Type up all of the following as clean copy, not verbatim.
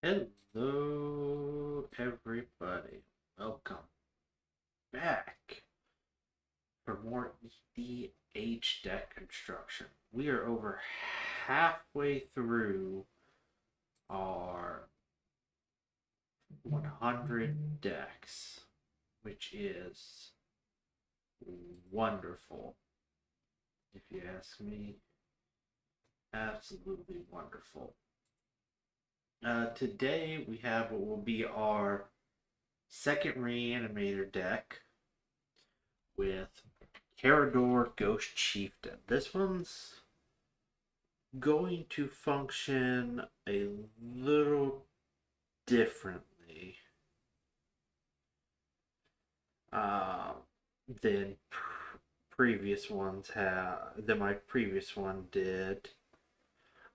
Hello, everybody. Welcome back for more EDH deck construction. We are over halfway through our 100 decks, which is wonderful, if you ask me. Absolutely wonderful. Today we have what will be our second reanimator deck with Karador Ghost Chieftain. This one's going to function a little differently than previous ones than my previous one did.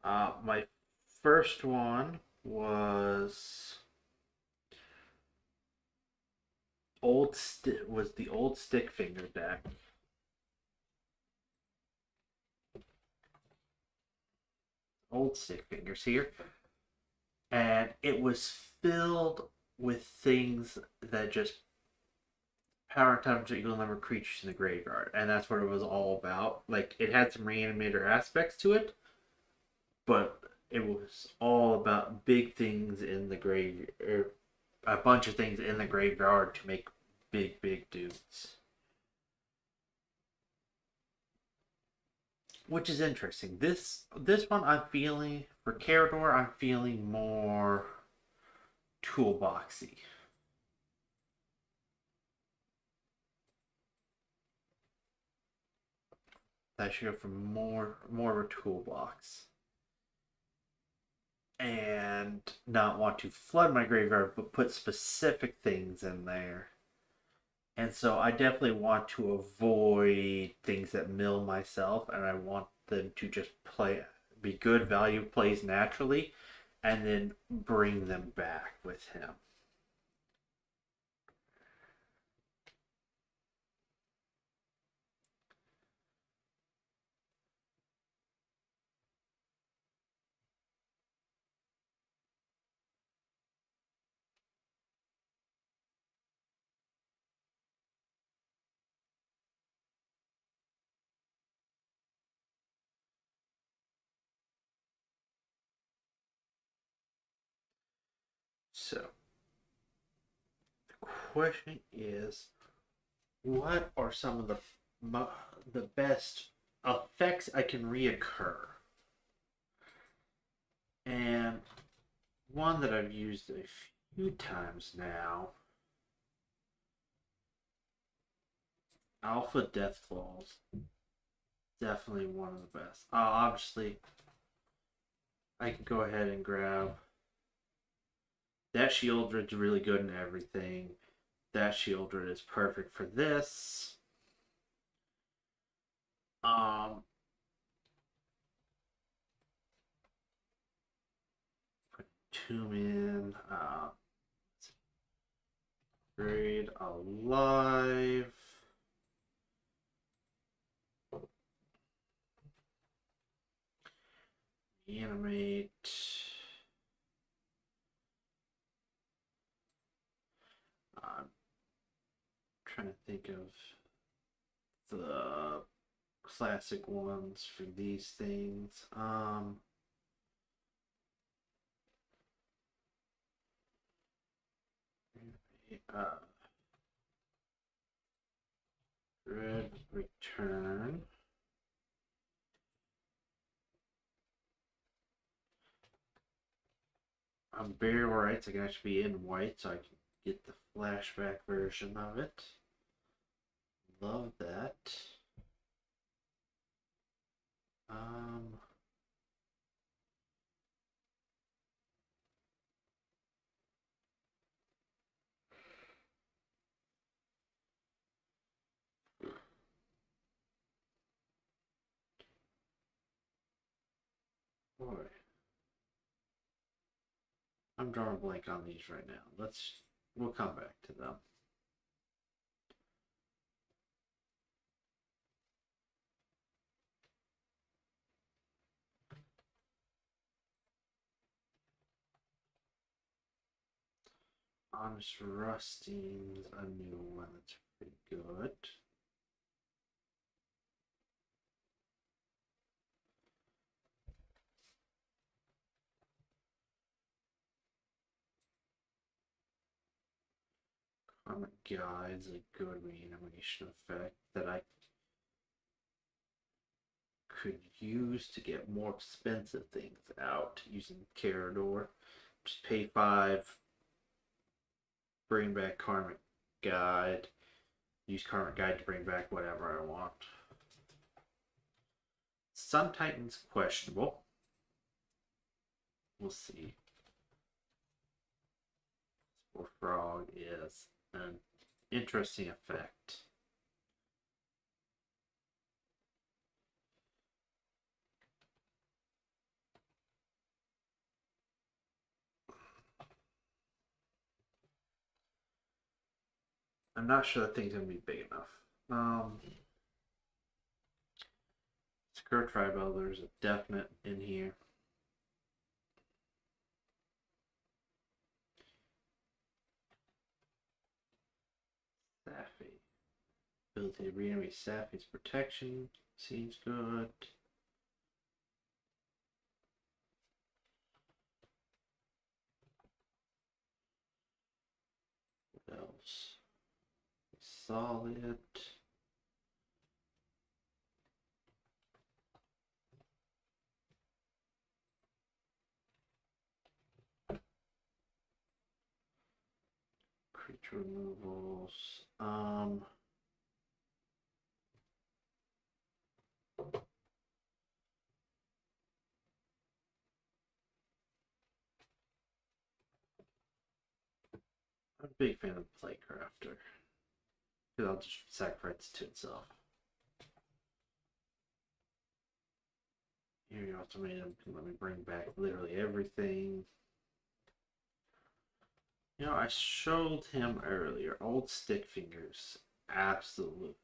My first one was the old stick finger deck. Old stick fingers here. And it was filled with things that just power times equal number of creatures in the graveyard. And that's what it was all about. Like, it had some reanimator aspects to it, but it was all about big things in the grave, or a bunch of things in the graveyard to make big dudes. Which is interesting. This one I'm feeling, for Karador, I'm feeling more toolboxy. That should go for more of a toolbox. And not want to flood my graveyard, but put specific things in there. And so I definitely want to avoid things that mill myself, and I want them to just be good value plays naturally, and then bring them back with him. So, the question is, what are some of the best effects I can reoccur? And one that I've used a few times now, Alpha Deathfalls. Definitely one of the best. Obviously, I can go ahead and grab that Shieldred's really good in everything. That Shieldred is perfect for this. Put Tomb in. Braid alive. Animate. I'm trying to think of the classic ones for these things. Red return. Burial rights, I can actually be in white, so I can get the flashback version of it. Love that. Boy. I'm drawing a blank on these right now. We'll come back to them. Honest Rusting's a new one that's pretty good. Karmic Guide's a good reanimation effect that I could use to get more expensive things out using Karador. Just pay 5, bring back Karmic Guide, use Karmic Guide to bring back whatever I want. Sun Titan's questionable. We'll see. Spore Frog is an interesting effect. I'm not sure that thing's gonna be big enough. Secure Tribal, there's a definite in here. Safi. Ability to reanimate Safi's protection seems good. What else? Solid. Creature removals. I'm a big fan of Playcrafter. Because I'll just sacrifice it to itself. Here you ultimatum can let me bring back literally everything. You know, I showed him earlier. Old Stick Fingers. Absolute.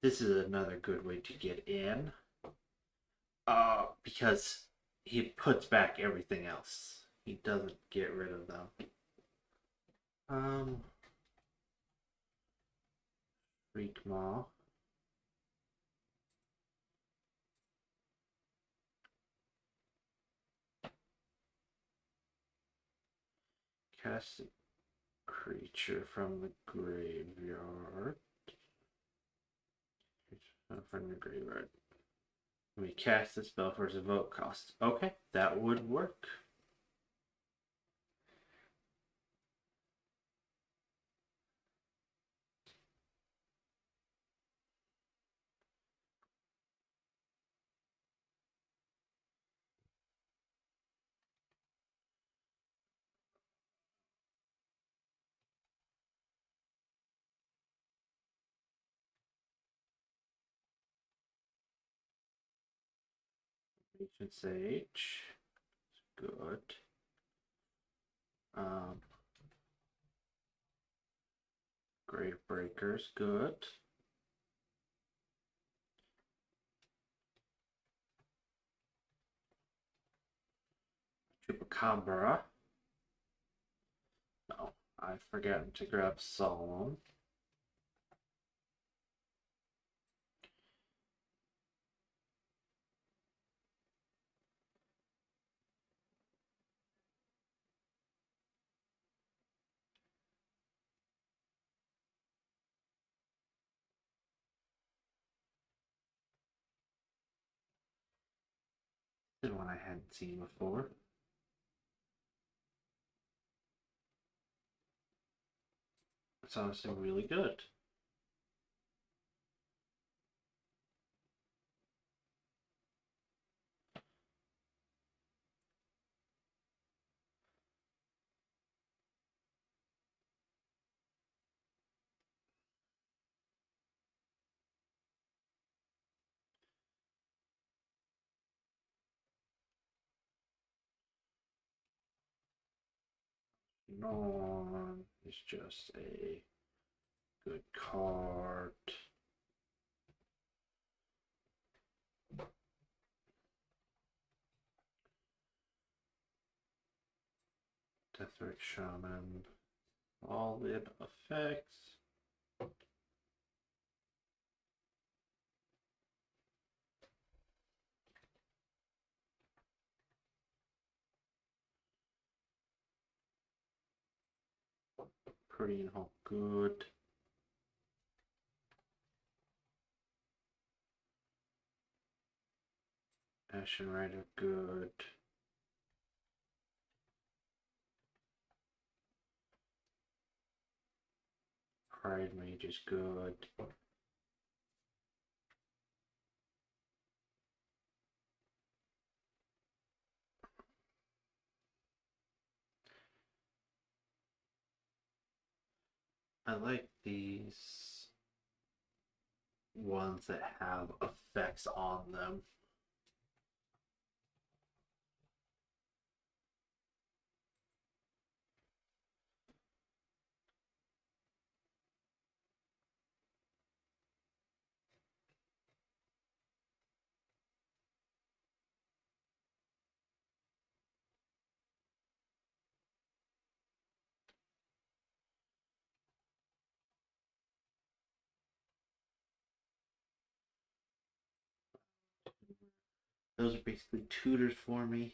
This is another good way to get in. Because he puts back everything else. He doesn't get rid of them. Quake-Mole. Cast a creature from the graveyard. From the graveyard. We cast the spell for its evoke cost. Okay, that would work. Ancient Sage. Good. Gravebreaker's good. Chupacabra. No, I forgot to grab Solemn. This one I hadn't seen before. It's honestly really good. Norin is just a good card. Deathrick Shaman. Solid effects. Pretty and all good. Ashen Rider good. Pride Mage is good. I like these ones that have effects on them. Those are basically tutors for me.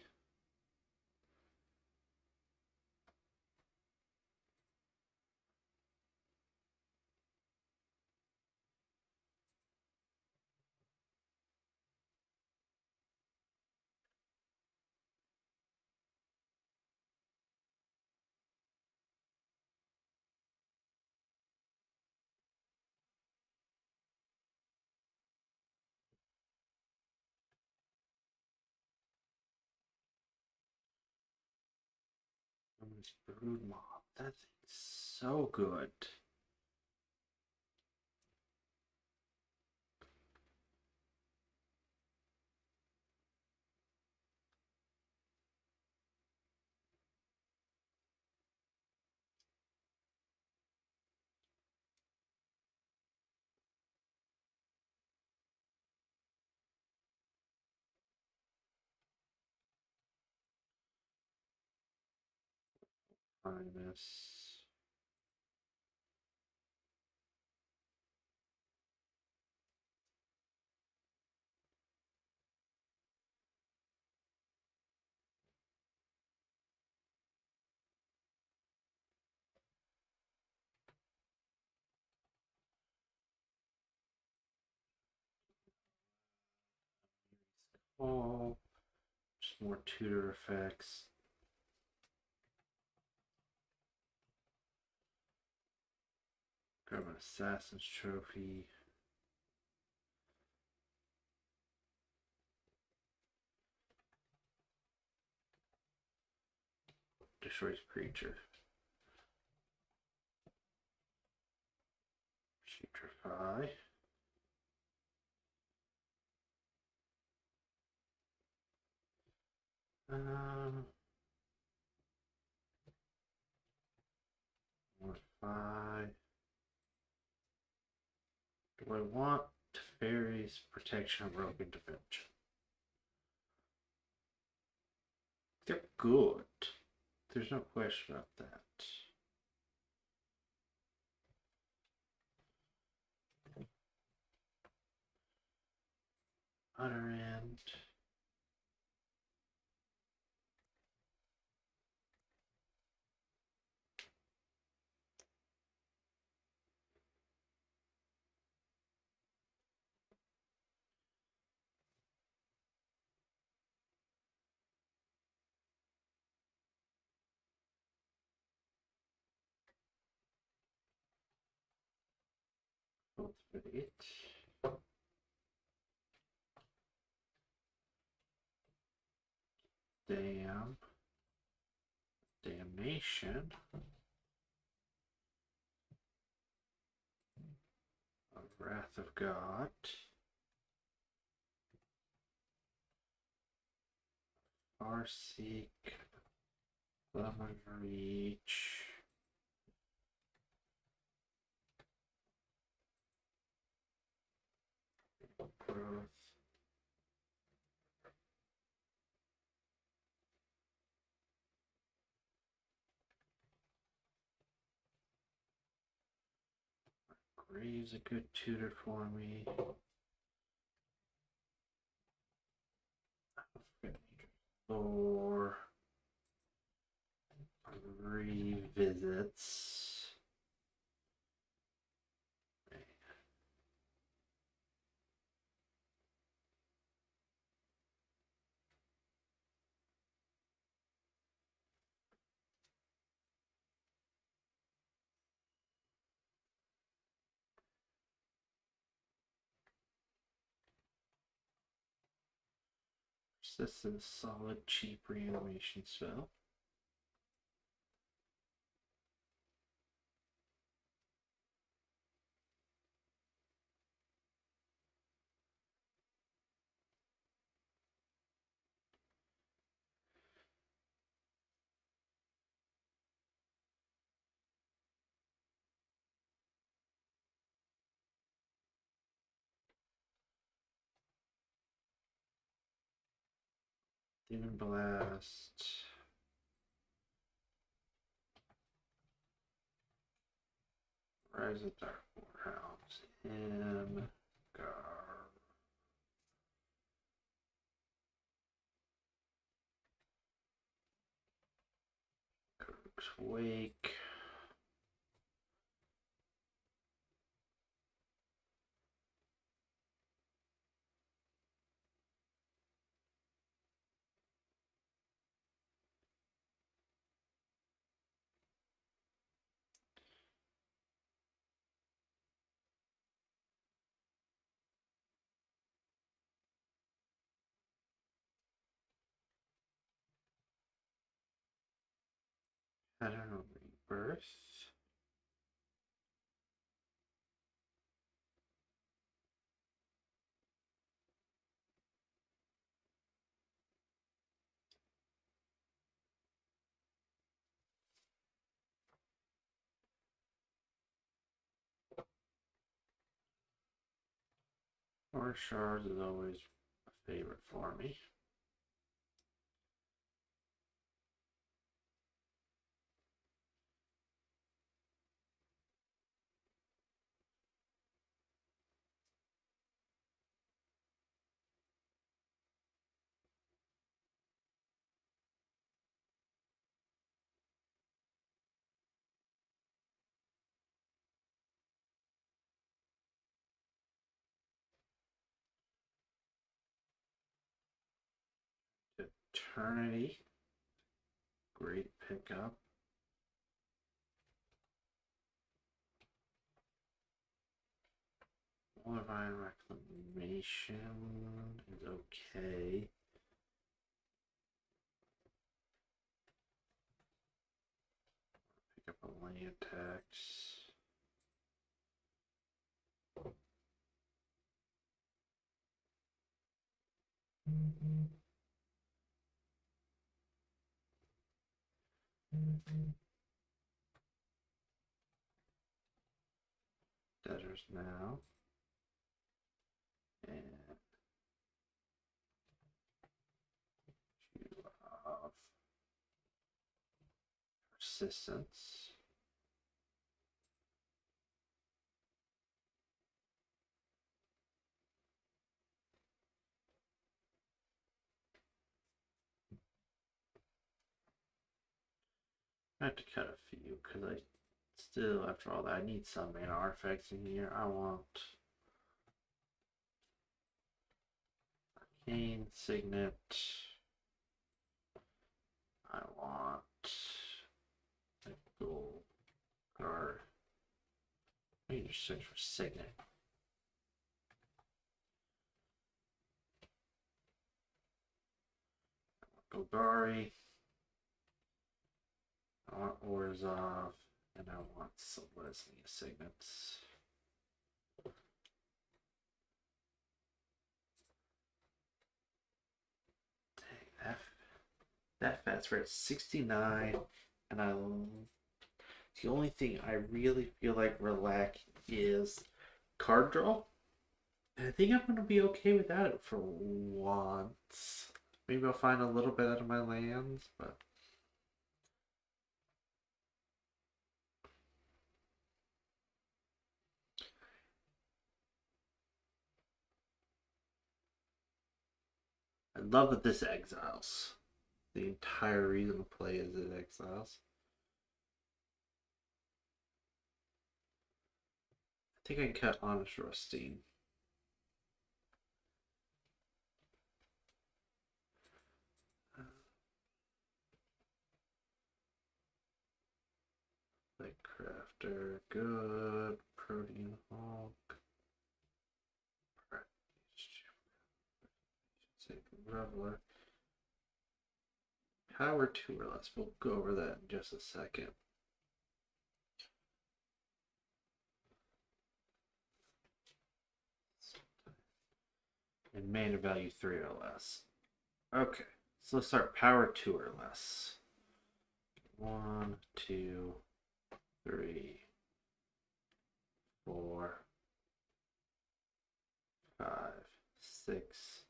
Brood Mob. That thing's so good. Primus. Oh, just more tutor effects. Grab an Assassin's Trophy. Destroys creature. Putrefy. Mortify. Do I want Teferi's Protection of Rogue Intervention? They're good. There's no question about that. Other end. Cultivate. Damnation. Wrath of God. Farseek. Lemon Reach. Growth. Braves a good tutor for me. For revisits. This is a solid, cheap reanimation spell. Demon Blast. Rise of Dark Warhounds. Wake. I don't know, Rebirth. Or Shards is always a favorite for me. Eternity. Great pickup. Divine Reclamation is okay. Pick up a land tax. Debtors now. And you have persistence. I have to cut a few because I still, after all that, I need some mana artifacts in here. I want Arcane Signet. I want a gold card. I need to search for Signet. I want Golgari. I want Orzhov, and I want Selesnya Signets. Dang, that fast for 69, and the only thing I really feel like relax is card draw. And I think I'm gonna be okay without it for once. Maybe I'll find a little bit out of my lands, but love that this exiles. The entire reason to play is it exiles. I think I can cut Honest Rusting. Like Crafter, good. Protein Hawk. Reveler. Power 2 or less. We'll go over that in just a second. And mana value 3 or less. Okay, so let's start power 2 or less. 1, 2, 3, 4, 5, 6,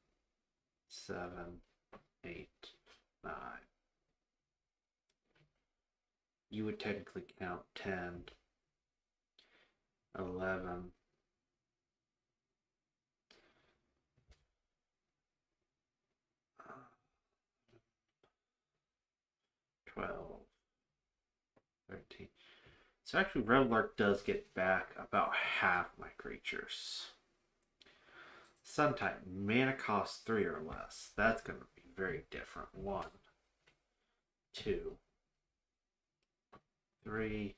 7, 8, 9. You would technically count 10, 11, 12, 13. So actually Reveler does get back about half my creatures. Sun type, mana cost 3 or less. That's going to be very different. 1, 2, 3,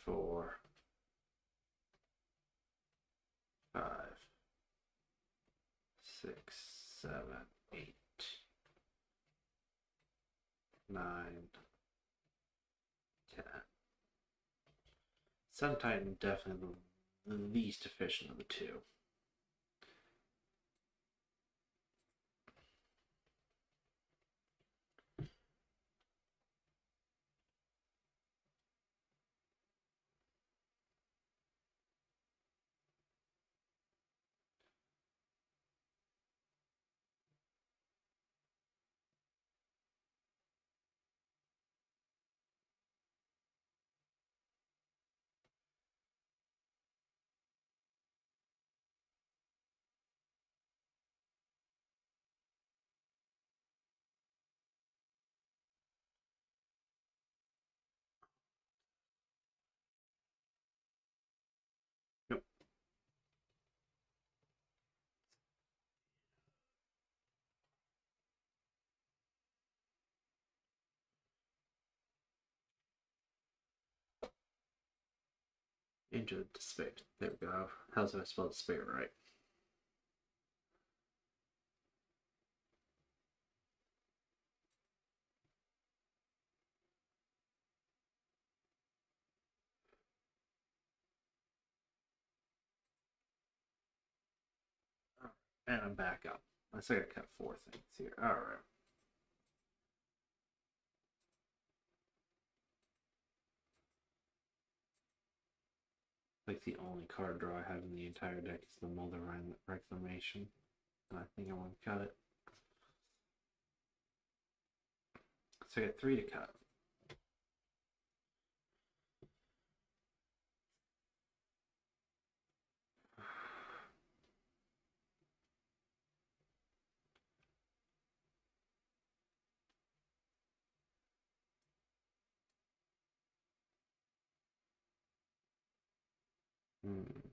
4, 5, 6, 7, 8, 9, 10. Sun Titan definitely the least efficient of the two. Nope. Into despair. There we go. How's I spell despair right? And I'm back up. I still gotta cut 4 things here. Alright. Like the only card draw I have in the entire deck is the Mulder Reclamation. And I think I want to cut it. So I got 3 to cut. Hmm.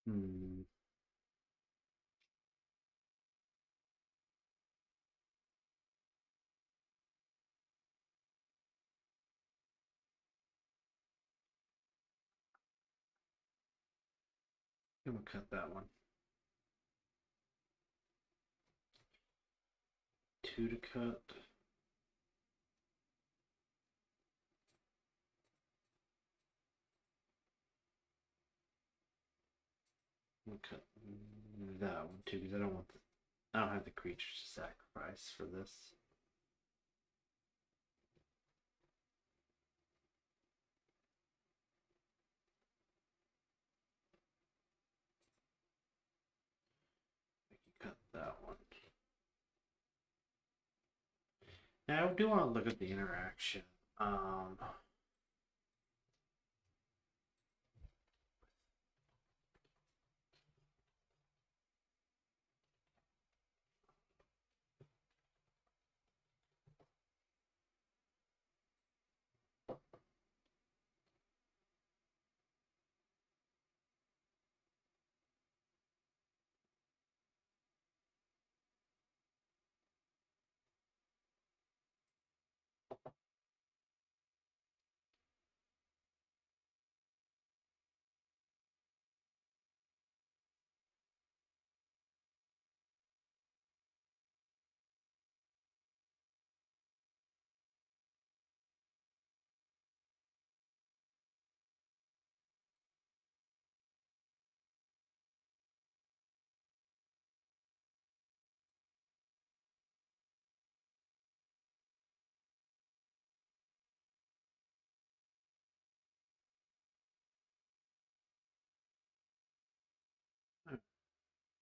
Hmm. I'm gonna cut that one. 2 to cut. I'm gonna cut that one too because I don't have the creatures to sacrifice for this. I can cut that one. Now I do want to look at the interaction.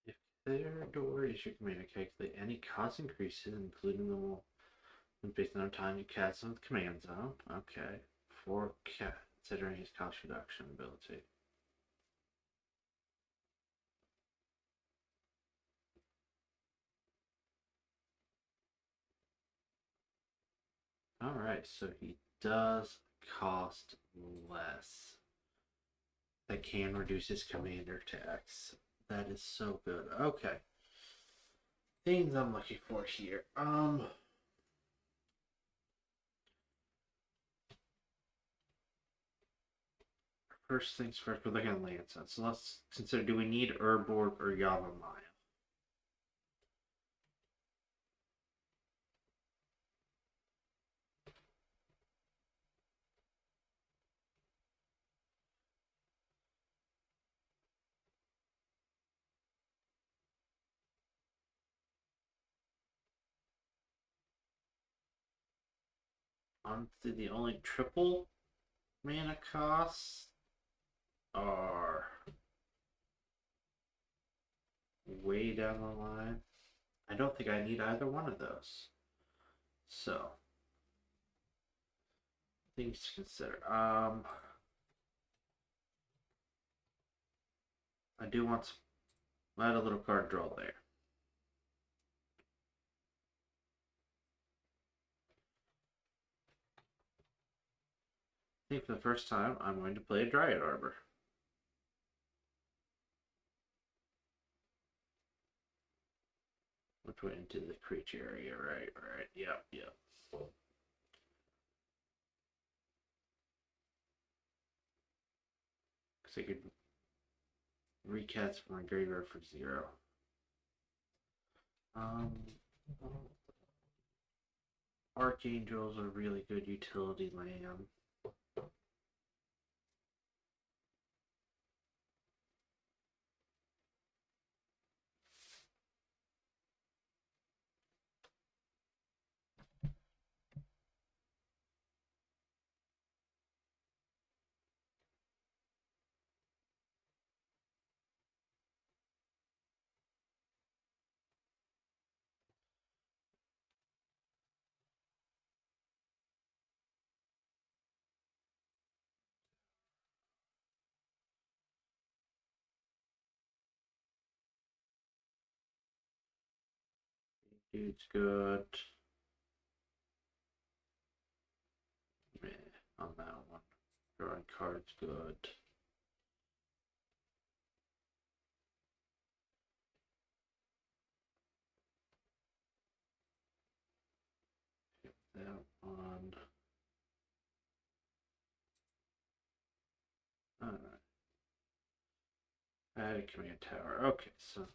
If Karador is your commander, calculate any cost increases, including the wall, and based on time you cast in the command zone. Okay. For considering his cost reduction ability. Alright, so he does cost less. That can reduce his commander tax. That is so good. Okay. Things I'm looking for here. First things first, we're looking at land sets. So let's consider, do we need Urborg or Yavimaya? Honestly, the only triple mana costs are way down the line. I don't think I need either one of those. So, things to consider. I do want to add a little card draw there. I think for the first time, I'm going to play a Dryad Arbor. Which went into the creature area, right? Yep. Because I could recast from my graveyard for 0. Archangel's a really good utility land. Dude's good. Meh on that one. Drawing cards good. Hit that one. Alright. Added command tower. Okay, so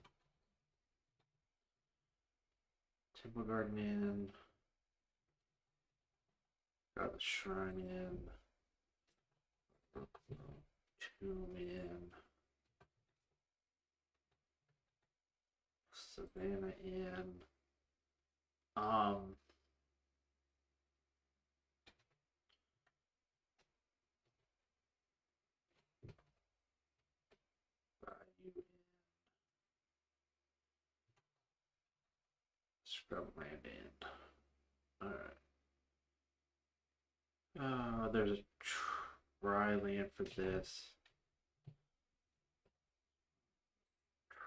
Temple Garden in. Got the Shrine in. Tomb in. Savannah in. Scrubland in. Alright. There's a tri-land for this.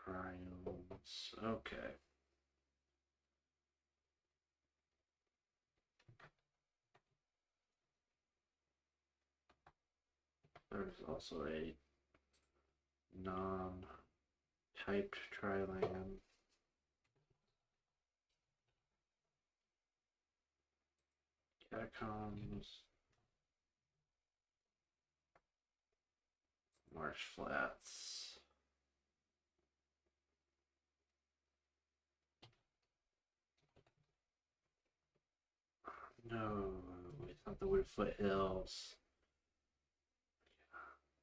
Trials. Okay. There's also a non-typed tri-land. Catacombs. Marsh Flats. No, it's not the Wood Foothills.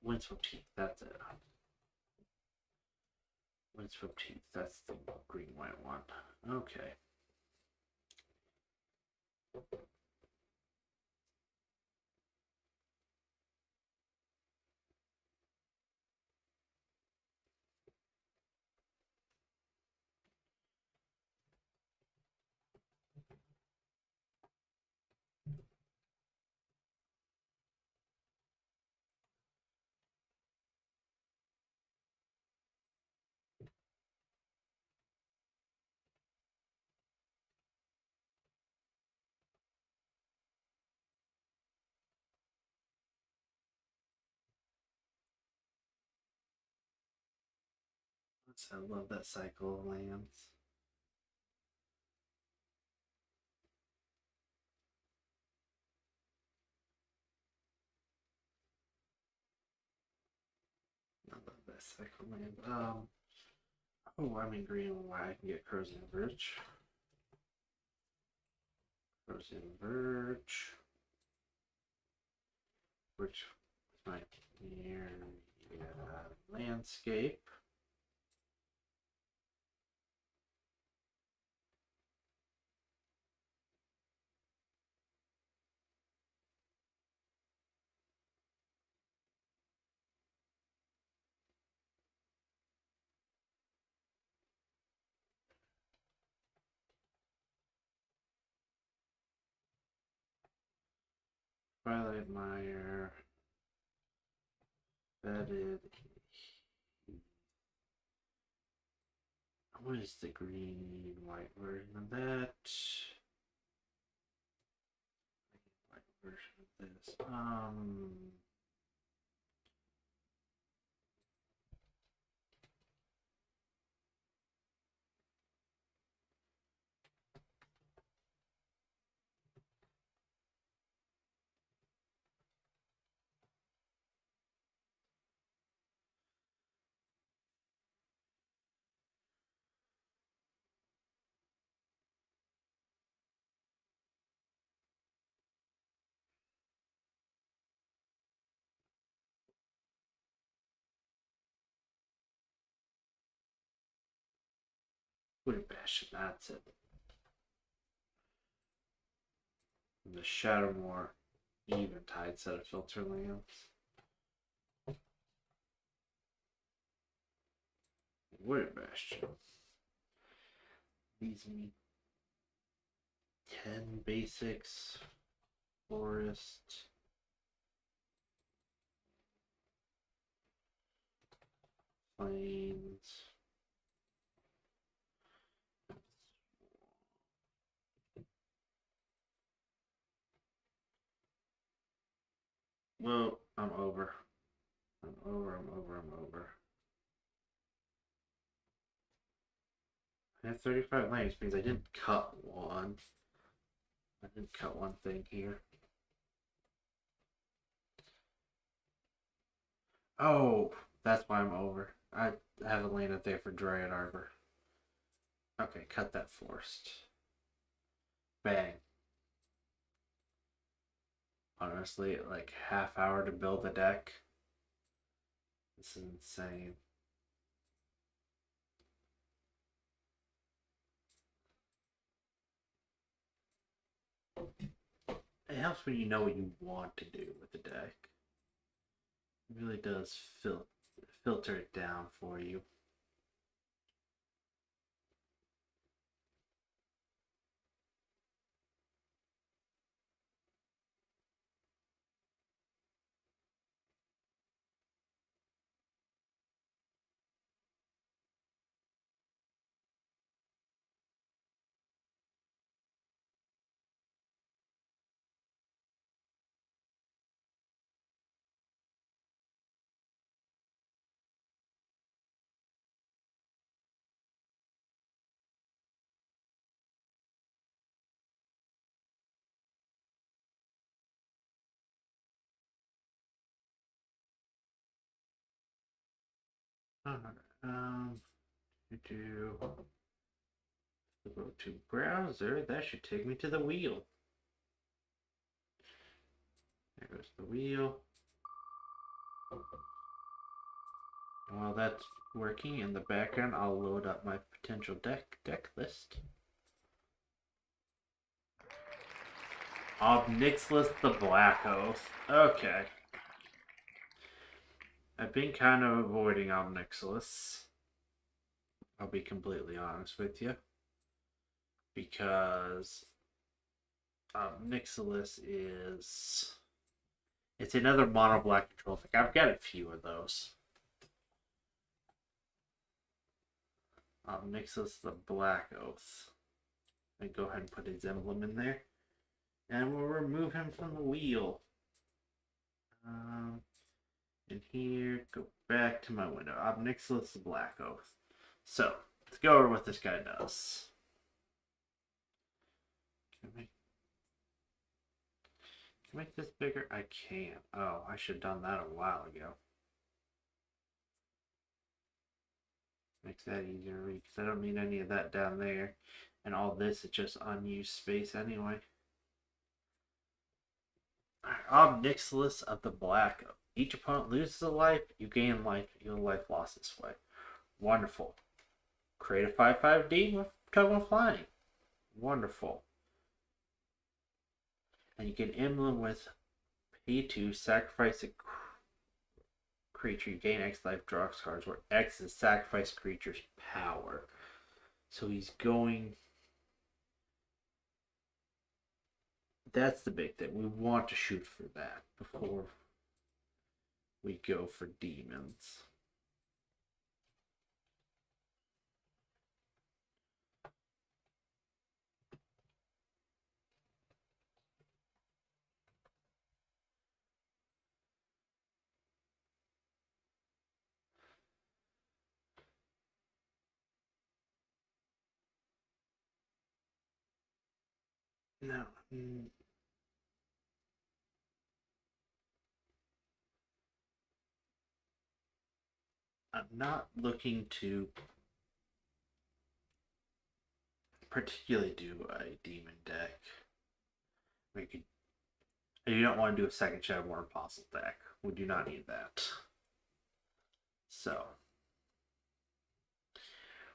Windswept Heath, that's it. Windswept Heath, that's the green-white one. Okay. I love that cycle of lands. I love that cycle of land. Oh, I'm in green and white. I can get Corrosion Verge. Corrosion Verge. Which might near landscape. Twilight Mire. Vetted. What is the green white version of that? White version of this. Wood Bastion, that's it. And the Shadowmoor Eventide set of filter lands. Wood Bastion. These mean 10 basics. Forest. Plains. Well, I'm over. I'm over. I have 35 lanes because I didn't cut one. I didn't cut one thing here. Oh, that's why I'm over. I haven't landed there for Dryad Arbor. Okay, cut that forest. Bang. Honestly, like half hour to build a deck. This is insane. It helps when you know what you want to do with the deck. It really does filter it down for you. Um, do go to browser. That should take me to the wheel. There goes the wheel. While that's working in the background, I'll load up my potential deck list. Obnixilis the Black Oath. Okay. I've been kind of avoiding Obnixilis. I'll be completely honest with you. Because Obnixilis is... It's another mono black control deck. I've got a few of those. Obnixilis the Black Oath. And go ahead and put his emblem in there. And we'll remove him from the wheel. And here, go back to my window. Obnixilis the Black Oath. So, let's go over what this guy does. Can I make this bigger? I can't. Oh, I should have done that a while ago. Makes that easier to read, because I don't need any of that down there. And all this is just unused space anyway. Obnixilis of the Black Oath. Each opponent loses a life, you gain life, your life lost this way. Wonderful. Create a 5/5D with token flying. Wonderful. And you can emblem with pay to sacrifice a creature. You gain X life, draw X cards, where X is sacrifice creature's power. So he's going... That's the big thing. We want to shoot for that before we go for demons. No. I'm not looking to particularly do a demon deck. You don't want to do a second Shadowborn Apostle deck. We do not need that. So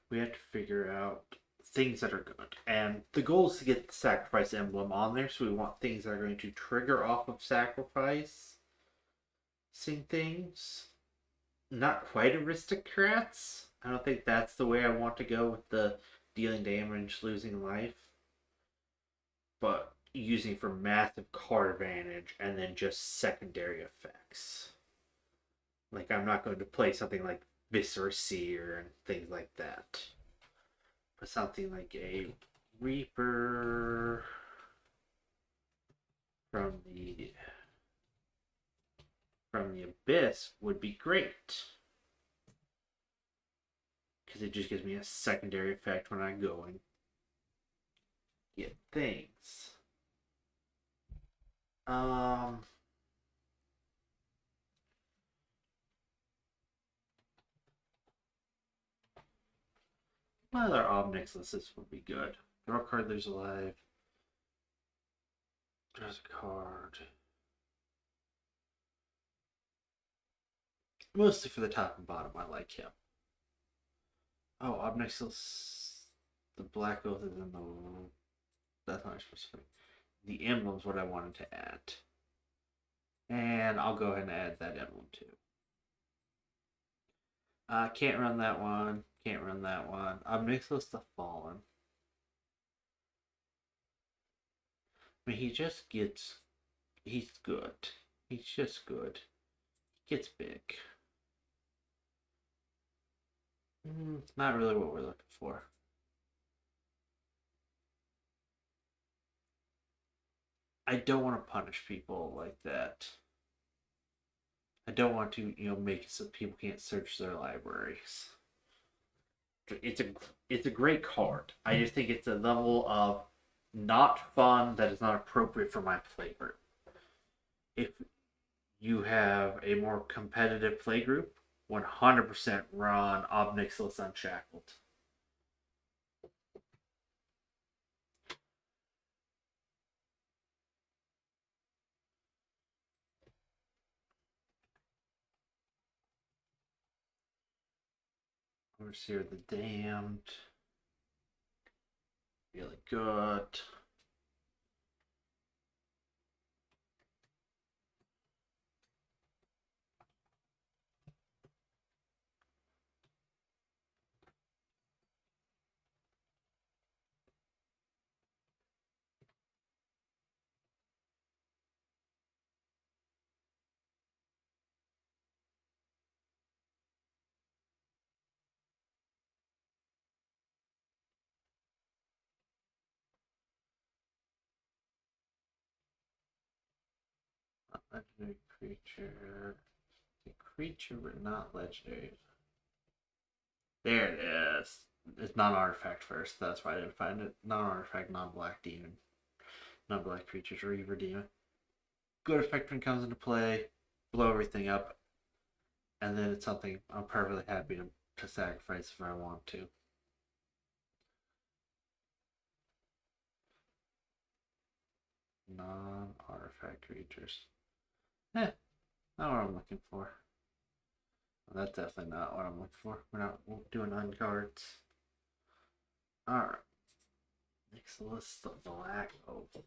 we have to figure out things that are good. And the goal is to get the sacrifice emblem on there, so we want things that are going to trigger off of sacrifice. Things. Not quite aristocrats. I don't think that's the way I want to go with the dealing damage, losing life. But using for massive card advantage and then just secondary effects. Like, I'm not going to play something like Viscera Seer and things like that. But something like a Reaper from the Abyss would be great. Because it just gives me a secondary effect when I go and get things. What other Omnixuses would be good? Draw a card, lose a life. There's a card. Mostly for the top and bottom, I like him. Oh, Omnixus. The Black Oath is in the. That's not specific. The emblem's what I wanted to add. And I'll go ahead and add that emblem too. Can't run that one. Can't run that one. Omnixus the Fallen. I mean, he just gets. He's good. He's just good. He gets big. Not really what we're looking for. I don't want to punish people like that. I don't want to, make it so people can't search their libraries. It's a great card. I just think it's a level of not fun that is not appropriate for my play group. If you have a more competitive play group, 100% run Omnixus Unshackled. Overseer the Damned. Really good. Legendary creature. The creature, but not legendary. There it is. It's non-artifact first. That's why I didn't find it. Non-artifact, non-black demon. Non-black creatures, Reaver demon. Good effect when it comes into play. Blow everything up. And then it's something I'm perfectly happy to sacrifice if I want to. Non-artifact creatures. Not what I'm looking for. Well, that's definitely not what I'm looking for. We're not doing uncards. Alright. Next list of Black Oath.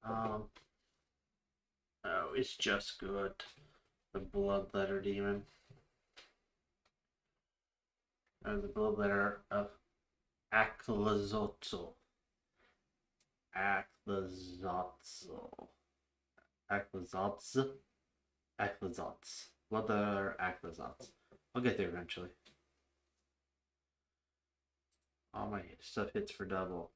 Oh, it's just good. The Bloodletter Demon. The Bloodletter of Aklazotso. Aklazotz. What are Aklazotz? I'll get there eventually. All my stuff hits for double.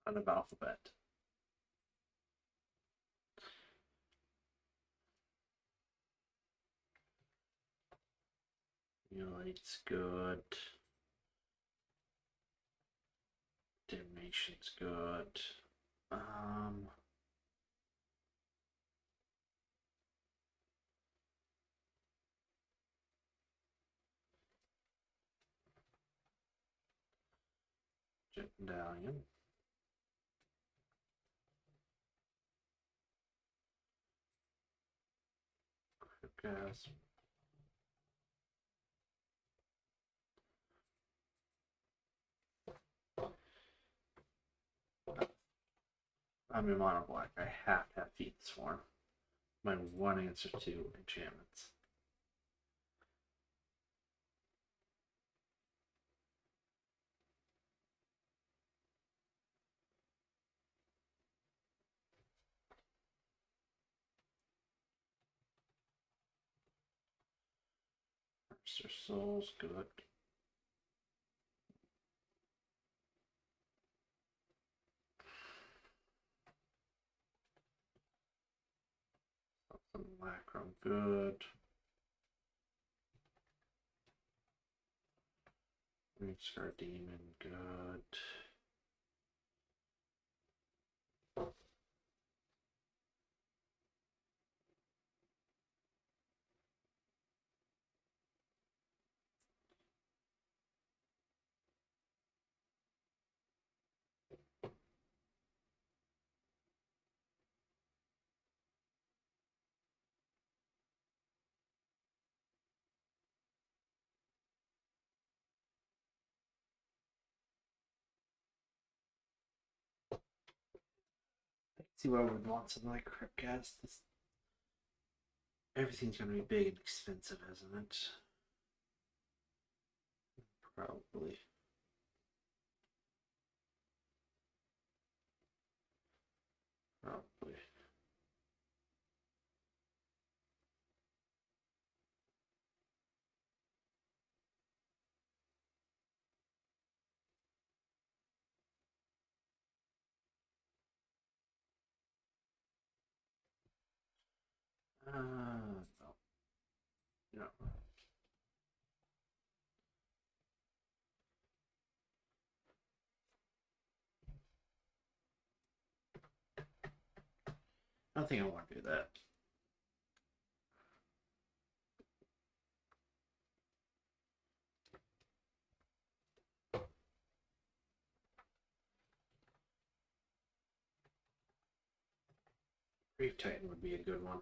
Out of alphabet. Mutilate's good. Damnation's good. Jet Medallion. Gas. I'm in mono black. I have to have Feed the Swarm. My one answer to enchantments. Monster Soul's good. Lacrum, good. Scar Demon, good. See why we would want something like Cryptcast. Everything's gonna be big and expensive, isn't it? Probably. Probably. No. No. I don't think I want to do that. Grief Titan would be a good one.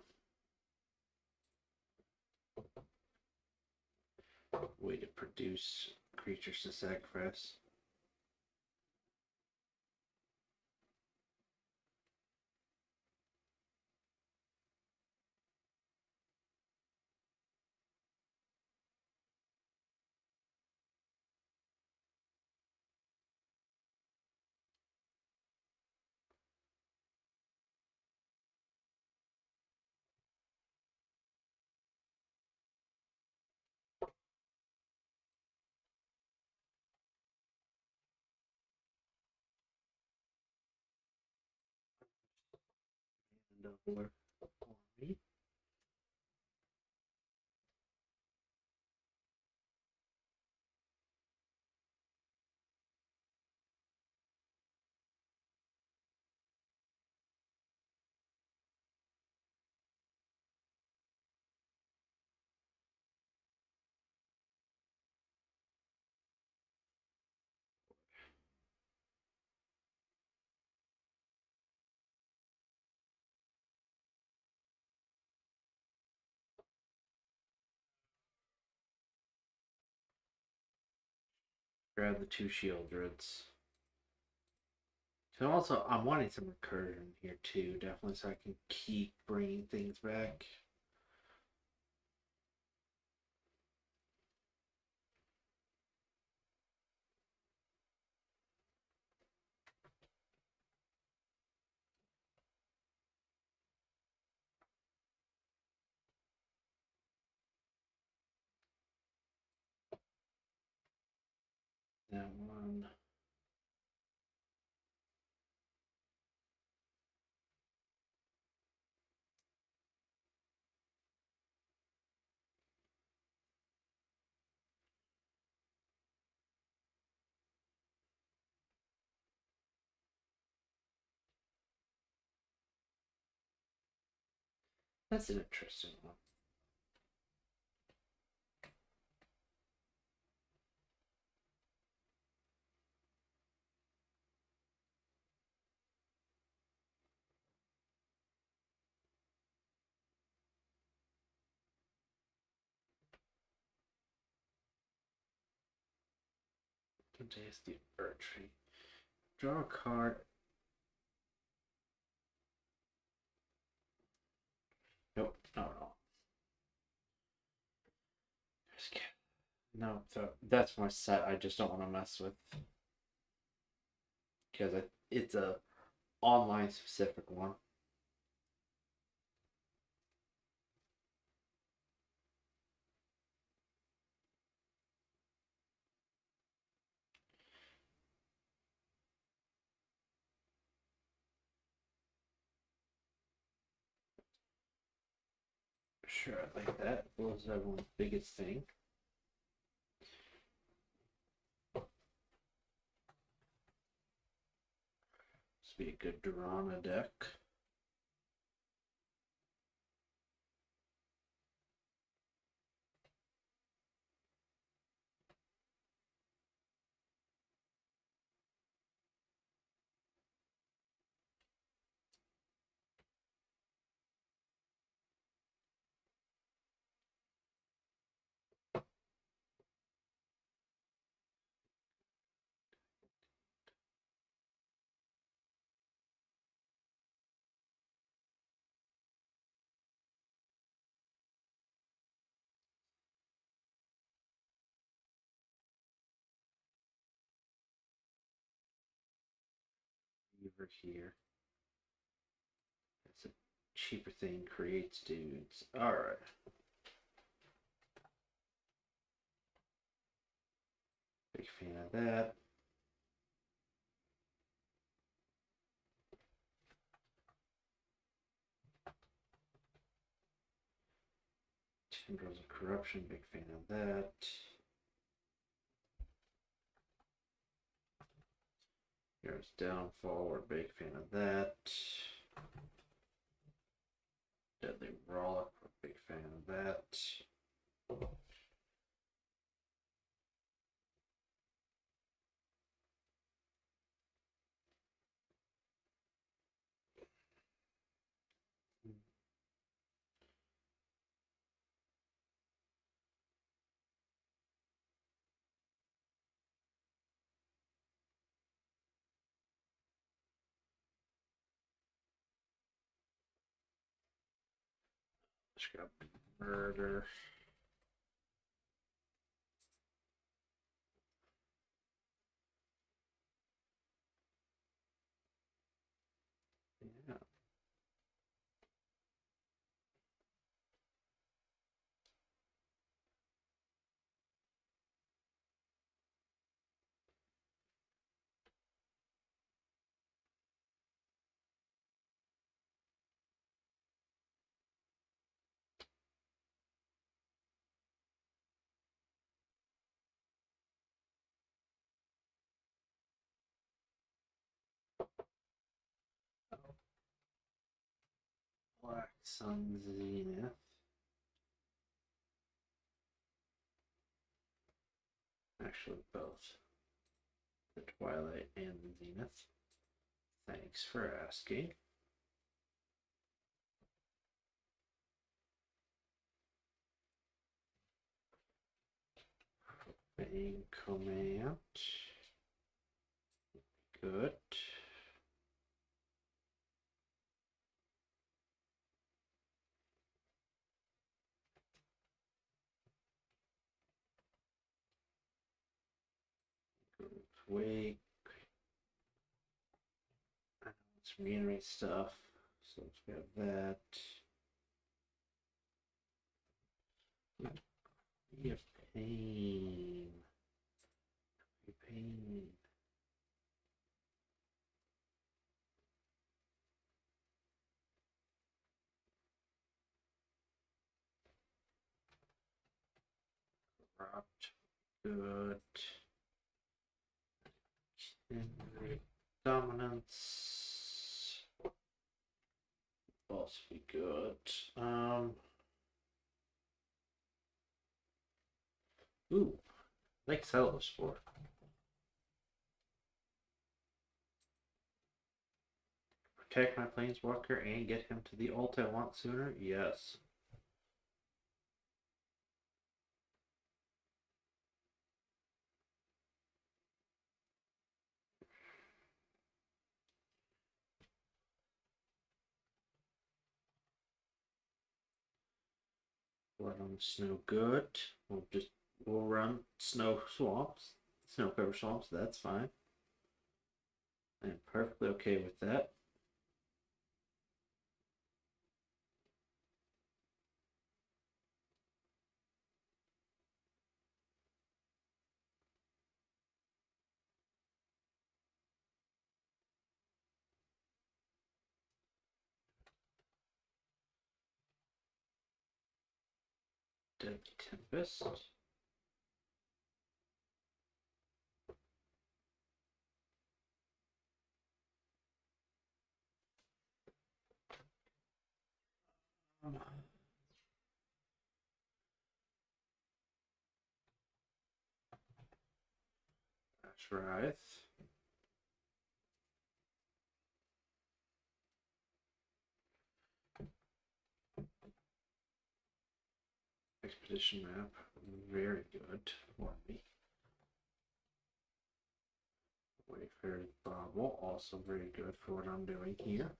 Way to produce creatures to sacrifice. Doubler for me. Grab the 2 shield dreads. So also, I'm wanting some recursion here too, definitely, so I can keep bringing things back. That one. That's an interesting one. Today's the bird tree. Draw a card. Nope, not at all. No, so that's my set. I just don't want to mess with because it's a online specific one. Sure, I like that. What was everyone's biggest thing? This would be a good Durana deck. Over here. That's a cheaper thing, creates dudes. Alright. Big fan of that. Tendrils of Corruption, big fan of that. Here's Downfall, we're a big fan of that. Deadly Rollick, we're a big fan of that. Let's grab Murder. Yeah. Black Sun Zenith. Actually, both. The Twilight and the Zenith. Thanks for asking. Bang Command. Good. Wake. I know it's reanimate stuff, so let's grab that. Be a pain. Be a pain. Corrupt. Good. Dominance. Also be good. Ooh, like Celospore. Protect my Planeswalker and get him to the ult I want sooner? Yes. Blood on the Snow, good. We'll run Snow Swamps, Snow Cover Swamps, that's fine. I'm perfectly okay with that. Deadly Tempest. That's right. Expedition map, very good for me. Wayfaring Bauble, also very good for what I'm doing here.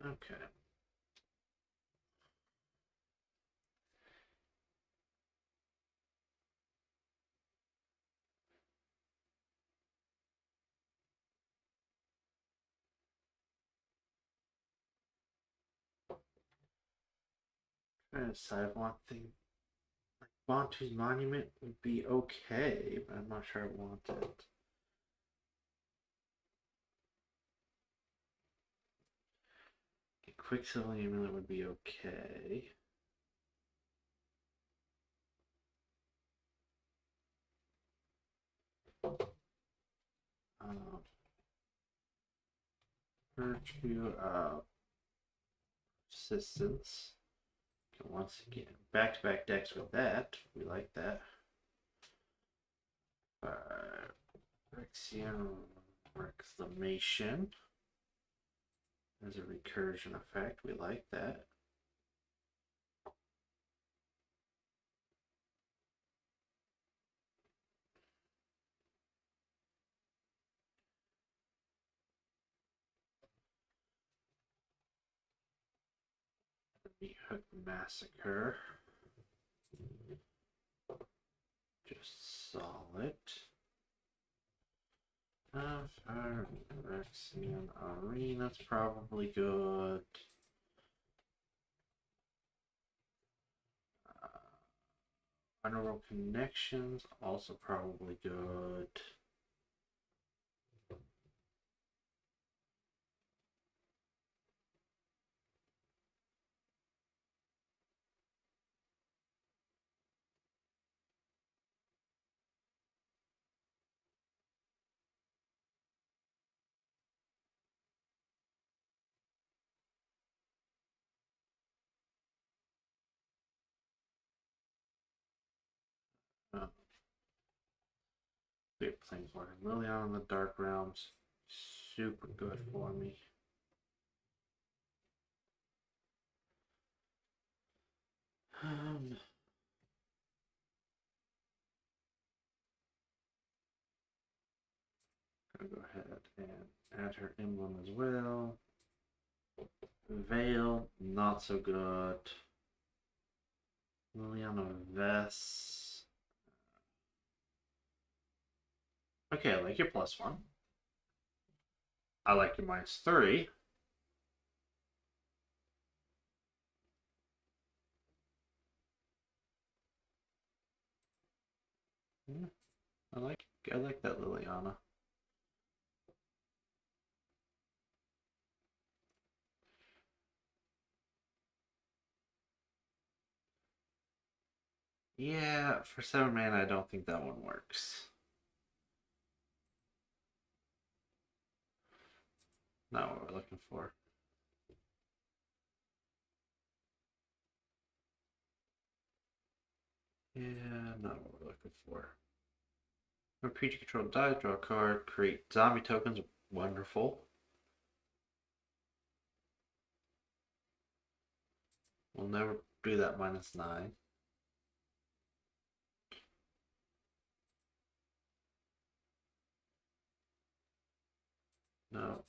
Okay. Trying to decide one thing. Like Bantu's Monument would be okay, but I'm not sure I want it. Quicksilver Amulet would be okay. Virtue Persistence. Once again, back-to-back decks with that. We like that. Rexian Reclamation. As a recursion effect. We like that. Hook Massacre. Just solid. Rexian Arena's probably good. Honorable Connections, also probably good. Great Planeswalker. Liliana in the Dark Realms. Super good for me. Gonna go ahead and add her emblem as well. Veil, not so good. Liliana Vess. Okay, I like your +1. I like your -3. Yeah, I like that Liliana. Yeah, for 7 mana, I don't think that one works. Not what we're looking for. Yeah, not what we're looking for. When creature control dies, draw a card, create zombie tokens. Wonderful. We'll never do that -9. No,